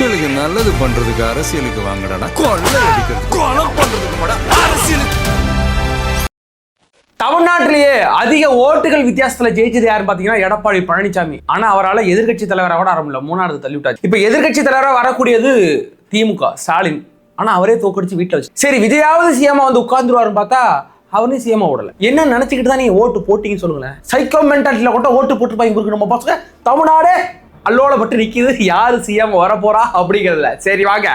மக்களுக்கு நல்லது பண்றதுக்கு அரசியலுக்கு வாங்கடா, கொள்ளை அடிக்கிறது கொலை பண்றதுக்கு அரசியலுக்கு. தமிழ்நாட்டிலேயே அதிக ஓட்டுகள் வித்தியாசத்துல ஜெயிச்சது யாருன்னு பாத்தீங்கன்னா எடப்பாடி பழனிசாமி. ஆனா அவரால் எதிர்கட்சி தலைவராக கூட ஆரம்பில்ல, மூணாவது தள்ளி விட்டாச்சு. இப்ப எதிர்கட்சி தலைவராக வரக்கூடியது திமுக ஸ்டாலின். ஆனா அவரே தோக்கடிச்சு வீட்டுல வச்சு சரி விஜயாவது சிஎம் வந்து உட்கார்ந்துருவாருன்னு பார்த்தா அவனையும் சிஎம் விடல. என்ன நினைச்சுக்கிட்டு தான் நீங்க ஓட்டு போட்டீங்கன்னு சொல்லுங்களேன். சைக்கோ மென்டாலிட்டியில கூட ஓட்டு போட்டு பாங்க நம்ம பசங்க தமிழ்நாடே அல்லோல பட்டு நிக்குது, யாரு சிஎம் வர போறா அப்படிங்கிறதுல. சரி வாங்க,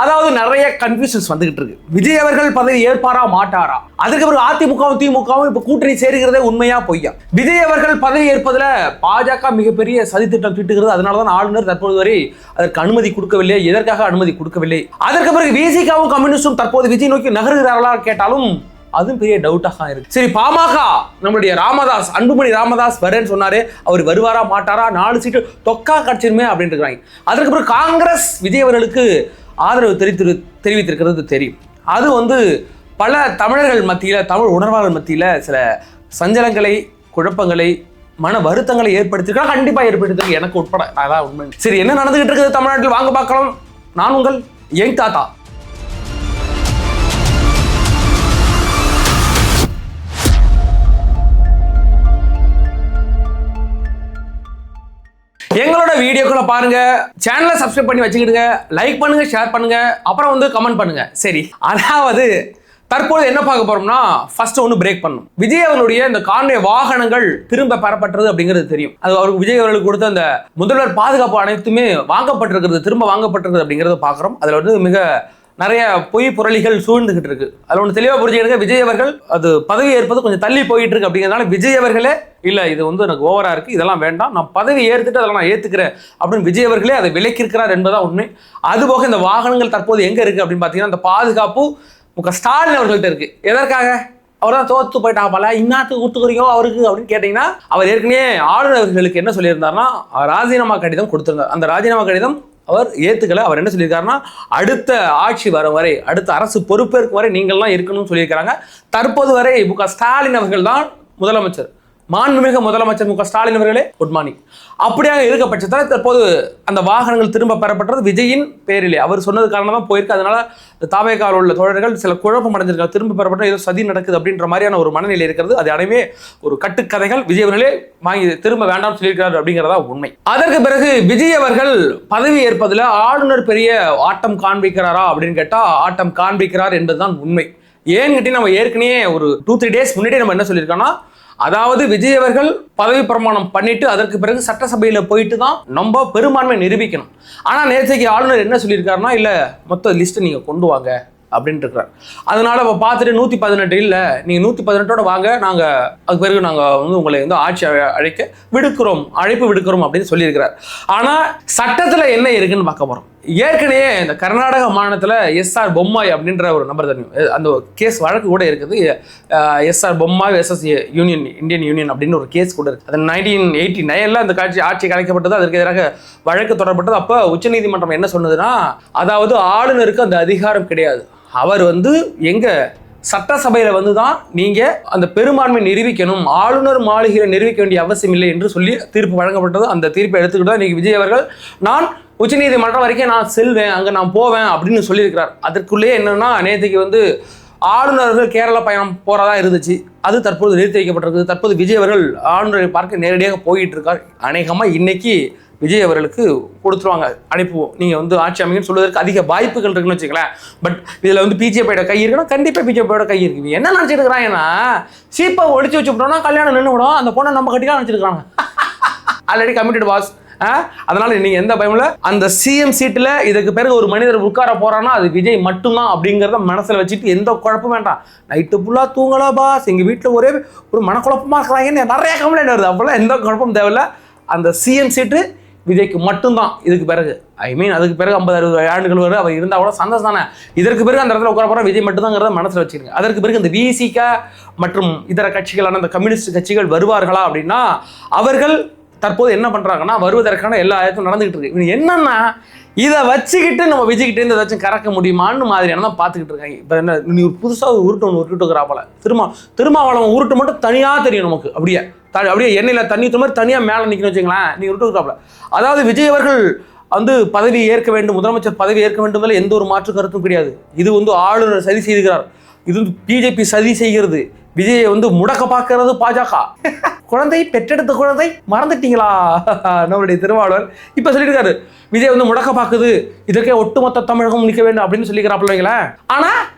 அதாவது நிறைய கன்ஃபியூஷன்ஸ் வந்துகிட்டு இருக்கு. விஜய் அவர்கள் பதவி ஏற்பாரா மாட்டாரா, அதுக்கு பிறகு அதிமுகவும் திமுகவும் இப்ப கூட்டணி சேருகிறதே உண்மையா பொய்யா, விஜய் அவர்கள் பதவி ஏற்பதுல பாஜக மிகப்பெரிய சதித்திட்டம் தீட்டுகிறது, அதனாலதான் ஆளுநர் தற்போது வரை அதற்கு அனுமதி கொடுக்கவில்லை. எதற்காக அனுமதி கொடுக்கவில்லை? அதற்கு பிறகு விசிகாவும் கம்யூனிஸ்டும் தற்போது விஜய் நோக்கி நகருகிறார்களா கேட்டாலும் அதுவும் பெரிய டவுட்டாக இருக்கு. சரி, பாமக நம்மளுடைய ராமதாஸ், அன்புமணி ராமதாஸ் வரேன்னு சொன்னாரு, அவர் வருவாரா மாட்டாரா, 4 சீட்டு தொக்கா கட்சியுமே அப்படின்னு இருக்காங்க. அதற்கு பிறகு காங்கிரஸ் விஜய் அவர்களுக்கு ஆதரவு தெரிவித்திருக்கிறது தெரியும். அது வந்து பல தமிழர்கள் மத்தியில், தமிழ் உணர்வாளர்கள் மத்தியில் சில சஞ்சலங்களை, குழப்பங்களை, மன வருத்தங்களை ஏற்படுத்திருக்கா, கண்டிப்பாக ஏற்படுத்திருக்கு, எனக்கு உட்பட. அதான் உண்மை. சரி, என்ன நடந்துகிட்டு இருக்குது தமிழ்நாட்டில் வாங்க பார்க்கலாம். நான் உங்கள் யங் தாத்தா. எங்களோட வீடியோக்களை பாருங்க, சேனலை சப்ஸ்கிரைப் பண்ணி வச்சுக்கிடுங்க, லைக் பண்ணுங்க, ஷேர் பண்ணுங்க, அப்புறம் வந்து கமெண்ட் பண்ணுங்க. சரி, அதாவது தற்போது என்ன பார்க்க போறோம்னா, ஃபர்ஸ்ட் ஒன்று பிரேக் பண்ணணும். விஜய் அவர்களுடைய இந்த கான்வே வாகனங்கள் திரும்ப பெறப்பட்டது அப்படிங்கிறது தெரியும். அது அவருக்கு விஜய் அவர்களுக்கு கொடுத்த அந்த முதல்வர் பாதுகாப்பு அனைத்துமே வாங்கப்பட்டிருக்கிறது, திரும்ப வாங்கப்பட்டிருக்கிறது அப்படிங்கிறத பார்க்குறோம். அதில் வந்து மிக நிறைய பொய் புரளிகள் சூழ்ந்துகிட்டு இருக்கு. அதில் ஒன்று தெளிவாக புரிஞ்சுக்கிட்டு, விஜய் அவர்கள் அது பதவி ஏற்பது கொஞ்சம் தள்ளி போயிட்டு இருக்கு அப்படிங்கிறதுனால விஜய் அவர்களே இல்லை இது வந்து எனக்கு ஓவரா இருக்கு, இதெல்லாம் வேண்டாம், நான் பதவி ஏற்றுட்டு அதெல்லாம் நான் ஏற்றுக்கிறேன் அப்படின்னு விஜய் அவர்களே அதை விலக்கியிருக்கிறார் என்பதான் உண்மை. அதுபோக இந்த வாகனங்கள் தற்போது எங்கே இருக்கு அப்படின்னு பார்த்தீங்கன்னா, இந்த பாதுகாப்பு ஸ்டாலின் அவர்கள்ட்ட இருக்கு. எதற்காக? அவர் தான் தோத்து போயிட்டாப்பல, இன்னாத்துக்கு கொடுத்துக்கிறீங்க அவருக்கு அப்படின்னு கேட்டீங்கன்னா, அவர் ஏற்கனவே ஆளுநர் அவர்களுக்கு என்ன சொல்லியிருந்தாருன்னா, ராஜினாமா கடிதம் கொடுத்திருந்தார். அந்த ராஜினாமா கடிதம் அவர் ஏத்துக்கல. அவர் என்ன சொல்லியிருக்காருன்னா, அடுத்த ஆட்சி வரும் வரை, அடுத்த அரசு பொறுப்பேற்கும் வரை நீங்கள்லாம் இருக்கணும்னு சொல்லியிருக்கிறாங்க. தற்போது வரை ஸ்டாலின் அவர்கள் தான் முதலமைச்சர், மாண்புமிகு முதலமைச்சர் ஸ்டாலின் அவர்களே குட் மார்னிங். அப்படியாக இருக்க பட்சத்தில் தற்போது அந்த வாகனங்கள் திரும்ப பெறப்பட்டது விஜயின் பேரிலே. அவர் சொன்னது காரணம் தான் போயிருக்கு. அதனால தாவேகாவில் உள்ள தோழர்கள் சில குழப்பம் அடைஞ்சிருக்காங்க. திரும்ப பெறப்பட்ட ஏதோ சதி நடக்குது அப்படின்ற மாதிரியான ஒரு மனநிலை இருக்கிறது. அது அனைவே ஒரு கட்டுக்கதைகள். விஜய் அவர்களே வாங்கி திரும்ப வேண்டாம்னு சொல்லியிருக்கிறார் அப்படிங்கிறதா உண்மை. அதற்கு பிறகு விஜய் அவர்கள் பதவி ஏற்பதில் ஆளுநர் பெரிய ஆட்டம் காண்பிக்கிறாரா அப்படின்னு கேட்டால் ஆட்டம் காண்பிக்கிறார் என்பதுதான் உண்மை. ஏன்னு கேட்டீங்கன்னா, நம்ம ஏற்கனவே ஒரு 2-3 டேஸ் முன்னாடி நம்ம என்ன சொல்லியிருக்கோம்னா, அதாவது விஜய் அவர்கள் பதவி பிரமாணம் பண்ணிட்டு அதற்கு பிறகு சட்டசபையில போயிட்டு தான் நம்ம பெரும்பான்மை நிரூபிக்கணும். ஆனா நேற்றைக்கு ஆளுநர் என்ன சொல்லியிருக்காருன்னா, இல்ல மொத்த லிஸ்ட் நீங்க கொண்டு வாங்க அப்படின்ட்டு இருக்கிறார். அதனால இப்போ பார்த்துட்டு 118 இல்லை, நீங்க 118ஓட வாங்க, நாங்க அதுக்கு பிறகு நாங்க வந்து உங்களை வந்து ஆட்சி அழைக்க அழைப்பு விடுக்கிறோம் அப்படின்னு சொல்லியிருக்கிறார். ஆனா சட்டத்துல என்ன இருக்குன்னு பார்க்க போறோம். ஏற்கனவே இந்த கர்நாடக மாநிலத்தில் SR பொம்மாய் அப்படின்ற ஒரு நபர் தெரியும், அந்த கேஸ் வழக்கு கூட இருக்குது. SR Bommai versus Indian union அப்படின்னு ஒரு கேஸ் கூட இருக்குது. அது 1989 அந்த ஆட்சி கலைக்கப்பட்டது, அதற்கு எதிராக வழக்கு தொடரப்பட்டது. அப்போ உச்சநீதிமன்றம் என்ன சொன்னதுன்னா, அதாவது ஆளுநருக்கு அந்த அதிகாரம் கிடையாது, அவர் வந்து எங்க சட்டசபையில வந்து தான் நீங்க அந்த பெரும்பான்மை நிரூபிக்கணும், ஆளுநர் மாளிகையில் நிரூபிக்க வேண்டிய அவசியம் இல்லை என்று சொல்லி தீர்ப்பு வழங்கப்பட்டது. அந்த தீர்ப்பை எடுத்துக்கிட்டு தான் இன்னைக்கு விஜய் அவர்கள் நான் உச்சநீதிமன்றம் வரைக்கும் நான் செல்வேன், அங்கே நான் போவேன் அப்படின்னு சொல்லியிருக்கிறார். அதற்குள்ளேயே என்னன்னா, நேற்றுக்கு வந்து ஆளுநர்கள் கேரளா பயணம் போறதா இருந்துச்சு, அது தற்போது நிறுத்தி வைக்கப்பட்டிருக்கு. தற்போது விஜய் அவர்கள் ஆளுநரை பார்க்க நேரடியாக போயிட்டு இருக்கார். அநேகமாக இன்னைக்கு விஜய் அவர்களுக்கு கொடுத்துருவாங்க, அனுப்புவோம், நீங்கள் வந்து ஆட்சி அமைங்கன்னு சொல்வதற்கு அதிக வாய்ப்புகள் இருக்குன்னு வச்சுக்கலாம். பட் இதில் வந்து பிஜேபியோட கை இருக்குன்னா கண்டிப்பாக பிஜேபியோட கை இருக்குது. என்ன நினச்சிட்டு இருக்கிறாங்கன்னா, சீப்பை ஒழிச்சு வச்சுட்டோம்னா கல்யாணம் நின்று விடும், அந்த பொண்ணை நம்ம கட்டிக்கலாம் நினச்சிருக்காங்க. Already committed pass. அதனால நீங்க எந்த பயமும் இல்லை. அந்த சிஎம் சீட்டில் இதுக்கு பிறகு ஒரு மனிதர் உட்கார போறான்னா அது விஜய் மட்டும்தான் அப்படிங்கிறத மனசில் வச்சுட்டு எந்த குழப்பம் வேண்டாம். நைட்டு ஃபுல்லாக தூங்கலா பாஸ், எங்கள் வீட்டில் ஒரே ஒரு மனக்குழப்பமாக இருக்கிறாங்கன்னு நிறைய கம்ப்ளைண்ட் வருது. அப்போல்லாம் எந்த குழப்பம் தேவையில்லை. அந்த சிஎம் சீட்டு விஜய்க்கு மட்டும்தான். இதுக்கு பிறகு அதுக்கு பிறகு 50-60 ஆண்டுகள் வரை அவர் இருந்தால் கூட சந்தோஷம் தானே. இதற்கு பிறகு அந்த இடத்துல உட்கார போகிற விஜய் மட்டும்தாங்கிறத மனசில் வச்சுருங்க. அதற்கு பிறகு இந்த விசிக மற்றும் இதர கட்சிகளான இந்த கம்யூனிஸ்ட் கட்சிகள் வருவார்களா அப்படின்னா, அவர்கள் தற்போது என்ன பண்றாங்கன்னா, வருவதற்கான எல்லா ஆயத்தும் நடந்துகிட்டு இருக்கு. இவங்க என்னன்னா, இதை வச்சுக்கிட்டு நம்ம விஜய்கிட்ட இருந்து ஏதாச்சும் கறக்க முடியுமான்னு மாதிரியான தான் பார்த்துக்கிட்டு இருக்காங்க. இப்போ என்ன, நீ ஒரு புதுசாக உருட்டுக்கிறாப்பல திருமாவளவன் உருட்டு மட்டும் தனியாக தெரியும் நமக்கு. அப்படியே எண்ணெயில் தண்ணி மாதிரி தனியாக மேலே நிற்கணும் வச்சுங்களேன், நீ உருட்டுக்கிறாப்பல. அதாவது விஜய் அவர்கள் வந்து பதவி ஏற்க வேண்டும், முதலமைச்சர் பதவி ஏற்க வேண்டும் எந்த ஒரு மாற்று கருத்தும் கிடையாது. இது வந்து ஆளுநர் சதி செய்கிறார், இது வந்து பிஜேபி சதி செய்கிறது, விஜயை வந்து முடக்க பார்க்கிறது பாஜக. குழந்தை பெற்றெடுத்த குழந்தை மறந்துட்டீங்களா? நம்மளுடைய திருமாவளவன் இப்ப சொல்லியிருக்காரு விஜய் வந்து முடக்க பார்க்குது, இதற்கே ஒட்டுமொத்த தமிழகம் நிற்க வேண்டும் அப்படின்னு சொல்லிக்கிறாப்ல. ஆனா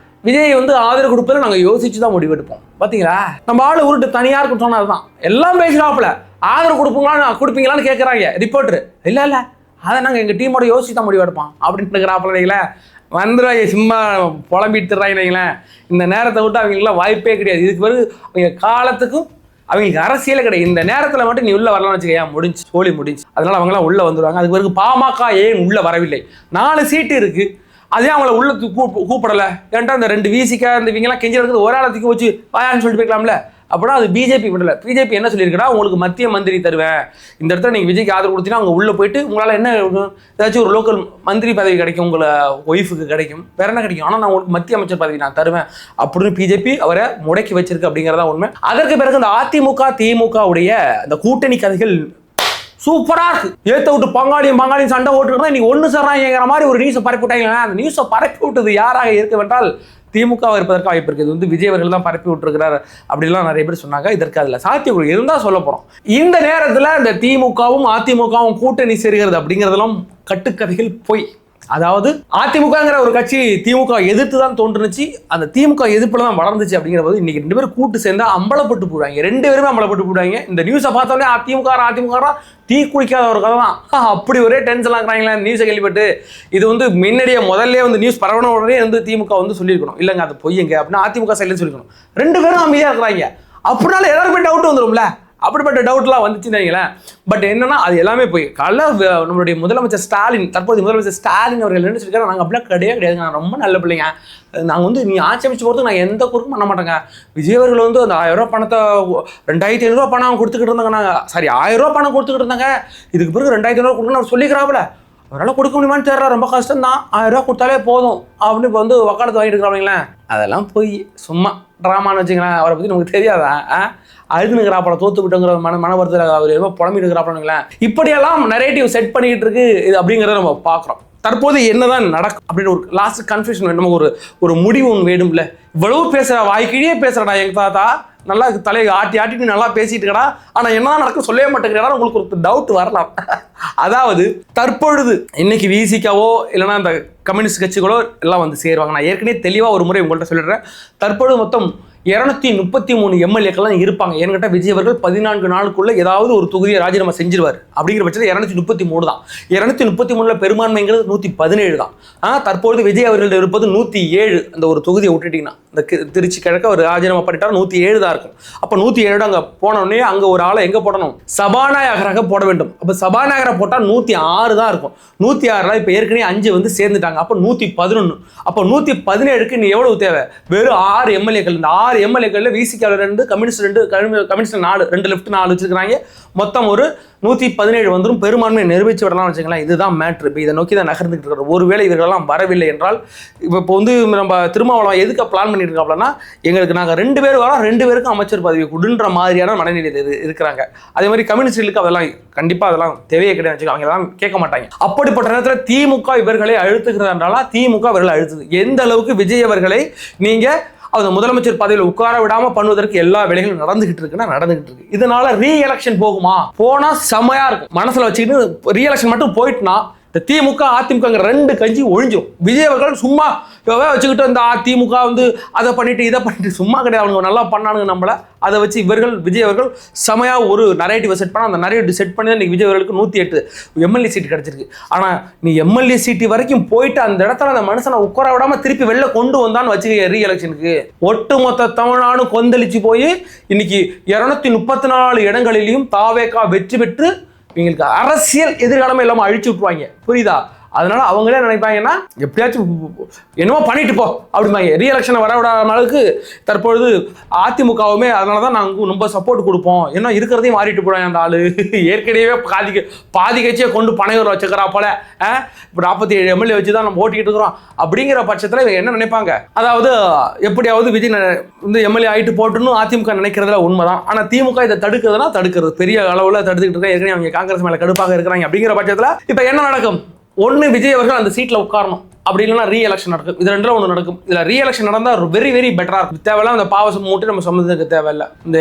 விஜய் வந்து ஆதரவு கொடுப்பதில் நாங்கள் யோசிச்சு தான் முடிவெடுப்போம். பார்த்தீங்களா, நம்ம ஆளு உருட்டு தனியார் சொன்னா அதுதான் எல்லாம் பேசுறாப்புல. ஆதரவு கொடுப்பீங்களான்னு கேட்குறாங்க ரிப்போர்ட்டர். இல்லை இல்லை, அதை நாங்கள் எங்கள் டீமோட யோசிச்சு தான் முடிவெடுப்போம் அப்படின்ட்டு இருக்கிறாப்புல. வந்துடுவாங்க சும்மா புலம்பிட்டு தர்றாங்களேன். இந்த நேரத்தை விட்டு அவங்களுக்குலாம் வாய்ப்பே கிடையாது. இதுக்கு பிறகு அவங்க காலத்துக்கும் அவங்களுக்கு அரசியலே கிடையாது. இந்த நேரத்தில் மட்டும் நீ உள்ள வரலாம்னு வச்சுக்க, முடிஞ்சு சோழி முடிஞ்சு. அதனால அவங்களாம் உள்ள வந்துடுவாங்க. அதுக்கு பிறகு பாமக ஏன் உள்ள வரவில்லை? 4 சீட்டு இருக்கு, அதே அவங்கள உள்ள கூப்பிடலை. ஏன்டா இந்த 2 விசிக்கா இந்த இவங்கெல்லாம் கெஞ்சி எடுக்கிறது ஒரு ஆளத்துக்கு வச்சு வாயான்னு சொல்லிட்டு போய்க்கலாம்ல. அப்படின்னா அது பிஜேபி விடல. பிஜேபி என்ன சொல்லியிருக்கா, உங்களுக்கு மத்திய மந்திரி தருவேன், இந்த இடத்துல நீங்கள் விஜய்க்கு ஆதரவு கொடுத்தீங்கன்னா அவங்க உள்ளே போயிட்டு உங்களால் என்ன ஏதாச்சும் ஒரு லோக்கல் மந்திரி பதவி கிடைக்கும், உங்களை ஒய்ஃபுக்கு கிடைக்கும், வேற என்ன கிடைக்கும், ஆனால் நான் உங்களுக்கு மத்திய அமைச்சர் பதவி நான் தருவேன் அப்படின்னு பிஜேபி அவரை முடக்கி வச்சிருக்கு அப்படிங்கிறதா உண்மை. அதற்கு பிறகு இந்த அதிமுக திமுக உடைய இந்த கூட்டணி கதைகள் சூப்பரா இருக்கு. ஏத்த விட்டு பங்காளியும் சண்டை ஓட்டுக்கிறதா இன்னைக்கு ஒன்று சேர்றாங்கிற மாதிரி ஒரு நியூஸை பரப்பி விட்டாங்க. அந்த நியூஸை பரப்பி விட்டது யாராக இருக்கவென்றால் திமுக இருப்பதற்கு வாய்ப்பு இருக்குது. இது வந்து விஜய் அவர்கள் தான் பரப்பி விட்டுருக்கிறார் அப்படிலாம் நிறைய பேர் சொன்னாங்க. இதற்கு அதில் சாத்தியக்குழு இருந்தால் சொல்ல போகிறோம். இந்த நேரத்தில் இந்த திமுகவும் அதிமுகவும் கூட்டணி சேர்கிறது அப்படிங்கிறதெல்லாம் கட்டுக்கதைகள் போய். அதாவது அதிமுகங்கிற ஒரு கட்சி திமுக எதிர்த்து தான் தோன்றுச்சு, அந்த திமுக எதிர்ப்புல தான் வளர்ந்துச்சு. அப்படிங்கிற போது இன்னைக்கு 2 பேரும் கூட்டு சேர்ந்தா அம்பலப்பட்டு போடுவாங்க. 2 பேருமே அம்பலப்பட்டு போடுவாங்க. இந்த நியூஸை பார்த்தோன்னே அதிமுக தீ குளிக்காத ஒரு கதை தான். அப்படி ஒரே டென்ஷன் ஆகுறாங்களா நியூஸை கேள்விப்பட்டு. இது வந்து முன்னாடியே முதல்ல வந்து நியூஸ் பரவன உடனே வந்து திமுக வந்து சொல்லியிருக்கணும், இல்லைங்க அது பொய்யுங்க அப்படின்னு அதிமுக சைட்ல சொல்லிக்கணும். 2 பேரும் அமைதியா இருக்கிறாங்க. அப்படினால எல்லாருமே டவுட் வந்துடும்ல. அப்படிப்பட்ட டவுட்லாம் வந்துச்சுன்னு வைங்களேன். பட் என்னன்னா அது எல்லாமே போய் நம்மளுடைய முதலமைச்சர் ஸ்டாலின், தற்போது முதலமைச்சர் ஸ்டாலின் அவர்கள் என்ன சொல்லியிருக்காரு, நாங்கள் அப்படிலாம் கிடையாது, நான் ரொம்ப நல்ல பிள்ளைங்க, நாங்கள் வந்து நீ ஆட்சி அமைச்சு போகிறதுக்கு நான் எந்த குறுக்கும் பண்ண மாட்டேங்க. விஜய் அவர்கள் வந்து அந்த 1000 ரூபா பணத்தை 2500 பணம் கொடுத்துக்கிட்டு இருந்தாங்க, நாங்கள் சாரி 1000 ரூபா பணம் கொடுத்துக்கிட்டு இருந்தாங்க, இதுக்கு பிறகு 2500 கொடுக்கணும் அவர் சொல்லிக்கிறாப்புல. அவரால் கொடுக்க முடியுமான்னு தெரியல, ரொம்ப கஷ்டம் தான், 1000 ரூபா கொடுத்தாலே போதும் அப்படின்னு இப்போ வந்து வக்காலத்து வாங்கிட்டு இருக்கிறாங்களேன். அதெல்லாம் போய் சும்மா ட்ராமான்னு வச்சுங்களேன். அவரை பற்றி நமக்கு தெரியாதா? அழுதுனுங்கிறாப்பட தோத்து விட்டுங்கிற மனவரத்தில் அவர் எவ்வளோ புலம்பிட்டு இருக்கிறாப்பனுங்களேன். இப்படியெல்லாம் நரேட்டிவ் செட் பண்ணிக்கிட்டு இருக்கு இது அப்படிங்கிறத நம்ம பார்க்குறோம். தற்போது என்னதான் நடக்கும் அப்படின்னு ஒரு லாஸ்ட் கன்ஃபியூஷன் வேணும், ஒரு முடிவு ஒன்று வேணும்ல. இவ்வளவு பேசுகிற வாய்க்கிழியே பேசுகிறடா எங்கள் தாத்தா, நல்லா தலையை ஆட்டி நல்லா பேசிட்டு இருக்கடா, ஆனால் என்னதான் நடக்கும் சொல்லவே மாட்டேங்கிறா. உங்களுக்கு ஒரு டவுட் வரலாம். அதாவது தற்பொழுது இன்னைக்கு விசிகாவோ இல்லைன்னா இந்த கம்யூனிஸ்ட் கட்சிகளோ எல்லாம் வந்து சேருவாங்க. நான் ஏற்கனவே தெளிவாக ஒரு முறை உங்கள்கிட்ட சொல்லிடுறேன். தற்பொழுது மொத்தம் 233 எம்எல்ஏக்கள்லாம் இருப்பாங்க. என்கிட்ட விஜய் அவர்கள் 14 நாளுக்குள்ள ஏதாவது ஒரு தொகுதியை ராஜினாமா செஞ்சிருவார். அப்படிங்கிற பட்சத்தில் 233 தான். 233 பெரும்பான்மைங்கிறது 117 தான். தற்போது விஜய் அவர்கள் இருப்பது 107. அந்த ஒரு தொகுதியை விட்டுட்டீங்கன்னா இந்த திருச்சி கிழக்க ஒரு ராஜினாமா பண்ணிட்டா 107 தான் இருக்கும். அப்போ 107 அங்கே போனோடனே அங்கே ஒரு ஆளை எங்கே போடணும், சபாநாயகராக போட வேண்டும். அப்போ சபாநாயகரை போட்டால் 106 தான் இருக்கும். 106ல இப்போ ஏற்கனவே 5 வந்து சேர்ந்துட்டாங்க. அப்போ 111. அப்போ 117க்கு நீ எவ்வளவு தேவை? வெறும் 6 எம்எல்ஏக்கள். இந்த 6 எம்எல்ஏக்கள் விசிகால 2, கம்யூனிஸ்ட் 2, கம்யூனிஸ்ட் 4, 2 லெஃப்ட் 4 வச்சிருக்காங்க. மொத்தம் ஒரு 117 வந்துடும். பெரும்பான்மையை நிரூபிச்சு விடலாம் வச்சுக்கலாம். இதுதான் மேட்ரு. இப்போ இதை நோக்கி தான் நகர்ந்துட்டு இருக்கிறோம். ஒருவேளை இவர்களெல்லாம் வரவில்லை என்றால் இப்போ வந்து நம்ம திருமாவளவன் எதுக்கு பிளான் பண்ணிட்டு இருக்கோம்னா, எங்களுக்கு நாங்கள் 2 பேர் வரோம், 2 பேருக்கும் அமைச்சர் பதவி கொடுன்ற மாதிரியான மனநிலையில் இருக்கிறாங்க. அதே மாதிரி கம்யூனிஸ்டுகளுக்கு அதெல்லாம் கண்டிப்பாக அதெல்லாம் தேவையே கிடையாது வச்சுக்கோ, அவங்க எல்லாம் கேட்க மாட்டாங்க. அப்படிப்பட்ட நேரத்தில் திமுக இவர்களை அழுத்துகிறதால திமுக இவர்களை அழுத்துது. எந்த அளவுக்கு விஜய் அவர்களை நீங்கள் அந்த முதலமைச்சர் பதவியில் உட்கார விடாம பண்ணுவதற்கு எல்லா வேலைகளும் நடந்துகிட்டு இருக்கு. இதனால ரீ எலெக்ஷன் போகுமா? போனா செமையா இருக்கும். மனசுல வச்சுக்கிட்டு ரீ எலெக்ஷன் மட்டும் போயிட்டுனா இந்த திமுக அதிமுக 2 கட்சி ஒழிஞ்சிடும். விஜய் அவர்கள் சும்மா வச்சுக்கிட்டு இந்த அதிமுக வந்து அதை பண்ணிட்டு இதை பண்ணிட்டு சும்மா கிடையாது. அவங்க நல்லா பண்ணானுங்க நம்மள. அதை வச்சு விஜய் அவர்கள் செமையா ஒரு நரேட்டிவை செட் பண்ண, அந்த நரேட்டிவ் செட் பண்ணி தான் இன்னைக்கு விஜய் அவர்களுக்கு 108 எம்எல்ஏ சீட்டு கிடைச்சிருக்கு. ஆனா நீ எம்எல்ஏ சீட்டு வரைக்கும் போயிட்டு அந்த இடத்துல அந்த மனுஷனை உட்கார விடாம திருப்பி வெளில கொண்டு வந்தான்னு வச்சுக்க ரீ எலெக்ஷனுக்கு ஒட்டுமொத்த தமிழ்நாடு கொந்தளிச்சு போய் இன்னைக்கு 234 இடங்களிலையும் தாவேகா வெற்றி பெற்று இவங்களுக்கு அரசியல் எதிர்காலமே இல்லாமல் அழிச்சு விட்டுருவாங்க. புரியுதா? அதனால அவங்களே நினைப்பாங்கன்னா எப்படியாச்சும் என்னமோ பண்ணிட்டு போ அப்படிம்பாங்க. ரீ எலெக்ஷனை வரவிடாத அளவுக்கு தற்பொழுது அதிமுகவுமே அதனால தான் நாங்கள் ரொம்ப சப்போர்ட் கொடுப்போம். ஏன்னா இருக்கிறதையும் மாறிட்டு போடுவாங்க. அந்த ஆளு ஏற்கனவே பாதி கட்சியை கொண்டு பனையூர் வச்சுக்கிறா போல. இப்போ 47 எம்எல்ஏ வச்சு தான் நம்ம ஓட்டிக்கிட்டு இருக்கிறோம். அப்படிங்கிற பட்சத்தில் இவங்க என்ன நினைப்பாங்க, அதாவது எப்படியாவது விஜய் வந்து எம்எல்ஏ ஆகிட்டு போட்டுன்னு அதிமுக நினைக்கிறதுல உண்மைதான். ஆனால் திமுக இதை தடுக்கிறது பெரிய அளவில் தடுத்துக்கிட்டு இருக்காங்க. ஏற்கனவே அவங்க காங்கிரஸ் மேலே கடுப்பாக இருக்கிறாங்க. அப்படிங்கிற பட்சத்தில் இப்போ என்ன நடக்கும்? ஒன்று விஜய் அவர்கள் அந்த சீட்டில் உட்காரணும், அப்படி இல்லைன்னா ரீ எலெக்ஷன் நடக்கும். இது ரெண்டுல ஒன்று நடக்கும். இதில் ரீ எலெக்ஷன் நடந்தால் வெரி வெரி பெட்டராக இருக்கும். தேவையில்லாம் அந்த பாவசம் மூட்டி நம்ம சம்மந்தத்துக்கு தேவையில்லை. இந்த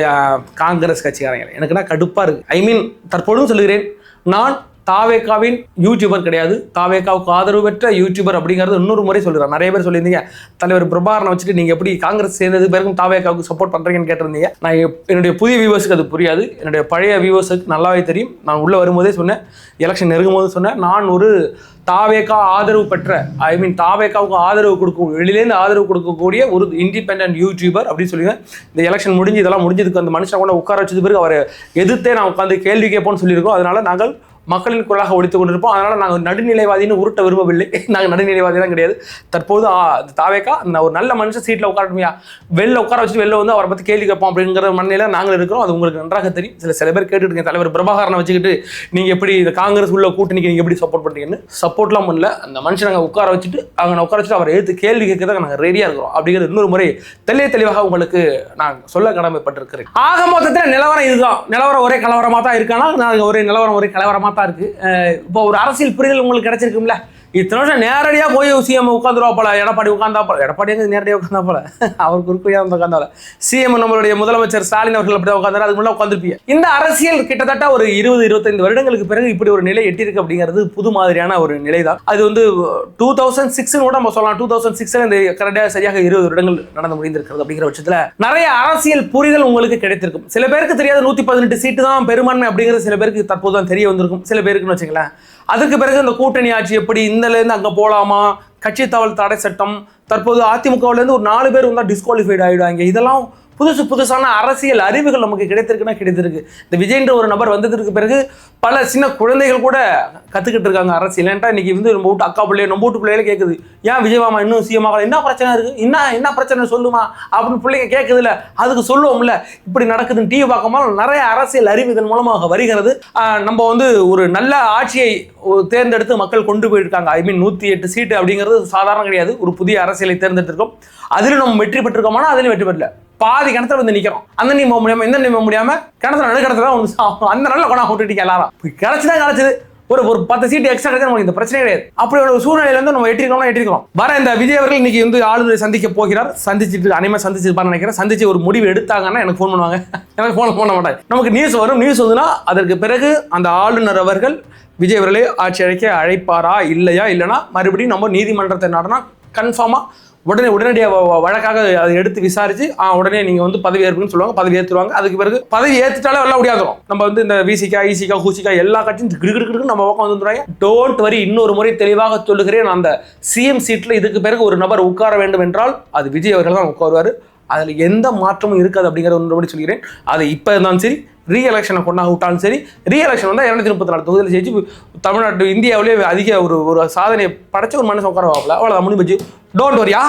காங்கிரஸ் கட்சிக்காரங்க எனக்குன்னா கடுப்பாக இருக்குது. ஐ மீன் தற்போதும் சொல்லுகிறேன், நான் தாவேகாவின் யூடியூபர் கிடையாது, தாவேகாவுக்கு ஆதரவு பெற்ற யூடியூபர் அப்படிங்கிறது இன்னொரு முறை சொல்லுறேன். நிறைய பேர் சொல்லியிருந்தீங்க தலைவர் பிரபாகரனை வச்சுட்டு நீங்கள் எப்படி காங்கிரஸ் சேர்ந்தது பிறகும் தாவேகாவுக்கு சப்போர்ட் பண்ணுறீங்கன்னு கேட்டிருந்தீங்க. நான் என்னுடைய புதிய வியூவர்ஸுக்கு அது புரியாது, என்னுடைய பழைய வியூவர்ஸுக்கு நல்லாவே தெரியும். நான் உள்ளே வரும்போதே சொன்னேன், எலெக்ஷன் நெருங்கும் போது சொன்னேன், நான் ஒரு தாவேகா ஆதரவு பெற்ற, ஐ மீன் தாவேகாவுக்கு ஆதரவு கொடுக்க வெளியிலேருந்து ஆதரவு கொடுக்கக்கூடிய ஒரு இண்டிபெண்டன்ட் யூடியூபர் அப்படின்னு சொல்லிடுவேன். இந்த எலெக்ஷன் முடிஞ்சு இதெல்லாம் முடிஞ்சதுக்கு அந்த மனுஷனை கூட உட்கார வச்சது பிறகு அவரை எதிர்த்தே நான் உட்காந்து கேள்வி கேட்போம்னு சொல்லியிருக்கோம். அதனால நாங்கள் மக்களின் குரலாக ஒழித்துக் கொண்டிருப்போம். அதனால் நாங்கள் நடுநிலைவாதின்னு உருட்ட விரும்பவில்லை. நாங்கள் நடுநிலைவாதிலாம் கிடையாது. தற்போது தாவேகா ஒரு நல்ல மனுஷன் சீட்டில் உட்காரட்டுமையா, வெளில உட்கார வச்சுட்டு வெளில வந்து அவரை பற்றி கேள்வி கேட்போம் அப்படிங்கிற மண்ணில நாங்கள் இருக்கிறோம். அது உங்களுக்கு நன்றாக தெரியும். சில பேர் கேட்டுருக்கீங்க, தலைவர் பிரபாகரனை வச்சுக்கிட்டு நீங்கள் எப்படி இந்த காங்கிரஸ் உள்ள கூட்டணிக்கு நீங்கள் எப்படி சப்போர்ட் பண்ணுறீங்கன்னு. சப்போர்ட்லாம் பண்ணல, அந்த மனுஷன் நாங்கள் உட்கார வச்சுட்டு உட்கார வச்சுட்டு அவரை எடுத்து கேள்வி கேட்கறதுக்கு நாங்கள் ரெடியாக இருக்கிறோம் அப்படிங்கிறது இன்னொரு முறை தெளிவாக உங்களுக்கு நான் சொல்ல கடமைப்பட்டிருக்கிறேன். ஆக மொத்தத்தில் நிலவரம் இதுதான். நிலவரம் ஒரே கலவரமாக தான் இருக்கானா, நாங்கள் ஒரே நிலவரம் ஒரே கலவரமாக தான் இருக்கு. இப்போ ஒரு அரசியல் புரிதல் உங்களுக்கு கிடைச்சிருக்கும்ல. இத்தனை வருஷம் நேரடியாக போய் சிஎம் உட்காந்துருவா போல, எடப்பாடி உட்காந்தா போல, எடப்பாடி நேரடியாக உட்காந்தா போல, அவர் குறுக்கையாக வந்து உட்காந்தால சிஎம் நம்மளுடைய முதலமைச்சர் ஸ்டாலின் அவர்கள் அப்படி உட்காந்தாரு, அதுக்கு முன்னாடி உட்காந்துருப்பீங்க. இந்த அரசியல் கிட்டத்தட்ட ஒரு 20-25 வருடங்களுக்கு பிறகு இப்படி ஒரு நிலை எட்டியிருக்கு அப்படிங்கிறது புது மாதிரியான ஒரு நிலை தான். அது வந்து 2006 கூட நம்ம சொல்லலாம். 2006 இந்த கரெக்டாக சரியாக 20 வருடங்கள் நடந்து முடிந்திருக்கிறது. அப்படிங்கிற பட்சத்தில் நிறைய அரசியல் புரிதல் உங்களுக்கு கிடைத்திருக்கும். சில பேருக்கு தெரியாத 118 சீட்டு தான் பெரும்பான்மை அப்படிங்கிறது சில பேருக்கு தற்போது தான் தெரிய வந்திருக்கும். சில பேருக்குன்னு வச்சுங்களேன். அதுக்கு பிறகு இந்த கூட்டணி ஆட்சி எப்படி, இந்தலேருந்து அங்கே போகலாமா, கட்சி தவல் தடை சட்டம், தற்போது அதிமுகவிலேருந்து ஒரு 4 பேர் வந்தால் டிஸ்குவாலிஃபைடு ஆகிடுவாங்க. இதெல்லாம் புதுசான அரசியல் அறிவுகள் நமக்கு கிடைத்திருக்கு. இந்த விஜய்ன்ற ஒரு நபர் வந்ததுக்கு பிறகு பல சின்ன குழந்தைகள் கூட கற்றுக்கிட்டு இருக்காங்க அரசியல். ஏன்ட்டா இன்னைக்கு வந்து நம்ம வீட்டு அக்கா பிள்ளைய நம்ம வீட்டு பிள்ளைகளே கேட்குது, ஏன் விஜயமாமா இன்னும் சிஎமாக என்ன பிரச்சனை இருக்குது, என்ன பிரச்சனை சொல்லுமா அப்படின்னு பிள்ளைங்க கேட்குதுல்ல. அதுக்கு சொல்லுவோம்ல, இப்படி நடக்குதுன்னு டிவி பார்க்கும்போது நிறைய அரசியல் அறிவு இதன் மூலமாக வருகிறது. நம்ம வந்து ஒரு நல்ல ஆட்சியை தேர்ந்தெடுத்து மக்கள் கொண்டு போயிருக்காங்க. ஐ மீன் 108 சீட்டு அப்படிங்கிறது சாதாரணம் கிடையாது. ஒரு புதிய அரசியலை தேர்ந்தெடுத்திருக்கோம். அதில் நம்ம வெற்றி பெற்றிருக்கோம்னா அதிலும் வெற்றி பெறல. பாதி கிணத்துல வந்து நிற்கிறோம். அந்த நீ போக முடியாம இந்த நீ போக முடியாம கிணத்துல நடுக்கிடத்துல அந்த நல்ல கொண்டா விட்டுட்டீங்க எல்லாரும். கிடைச்சுதான் கிடைச்சது. ஒரு 10 சீட்டு எக்ஸ்ட்ரா கிடைச்சா நமக்கு இந்த பிரச்சனை கிடையாது. அப்படி ஒரு சூழ்நிலையில வந்து நம்ம எட்டிருக்கோம். வர இந்த விஜய் அவர்கள் இன்னைக்கு வந்து ஆளுநரை சந்திக்க போகிறார். சந்திச்சுட்டு அனைவரும் சந்திச்சிருப்பான்னு நினைக்கிறேன். சந்திச்சு ஒரு முடிவு எடுத்தாங்கன்னா எனக்கு ஃபோன் பண்ணுவாங்க. எனக்கு ஃபோன் பண்ண மாட்டாங்க. நமக்கு நியூஸ் வரும். நியூஸ் வந்துன்னா அதற்கு பிறகு அந்த ஆளுநர் அவர்கள் விஜய் அவர்களே ஆட்சி அழைப்பாரா இல்லையா, இல்லைன்னா மறுபடியும் நம்ம நீதிமன்றத்தை நாடினா கன்ஃபார்மா உடனடியாக வழக்காக அதை எடுத்து விசாரிச்சு உடனே நீங்கள் வந்து பதவி ஏற்புன்னு சொல்லுவாங்க. பதவி ஏற்றுவாங்க. அதுக்கு பிறகு பதவி ஏற்றுட்டாலே எல்லாம் முடியாதுரும். நம்ம வந்து இந்த விசிகா ஈசிகா ஹூசிகா எல்லா கட்சியும் கிடுகிடுக்கு நம்ம பக்கம் வந்துடுறாங்க. டோன்ட் வரி, இன்னொரு முறை தெளிவாக சொல்லுகிறேன். அந்த சிஎம் சீட்டில் இதுக்கு பிறகு ஒரு நபர் உட்கார வேண்டும் என்றால் அது விஜய் அவர்கள் தான் உட்காருவார். அதில் எந்த மாற்றமும் இருக்காது அப்படிங்கிறத ஒன்றபடி சொல்கிறேன். அது இப்போ இருந்தாலும் சரி, ரீ எலெக்ஷனை கொண்டாக விட்டாலும் சரி, ரீ எலெக்ஷன் வந்தால் 234 தொகுதியில் ஜெயிச்சு தமிழ்நாட்டு இந்தியாவிலே அதிக ஒரு சாதனையை படைச்ச ஒரு மனுஷன் உட்கார வாங்கல. அவ்வளோதான் முடிஞ்சு. டோன்ட் வரியா.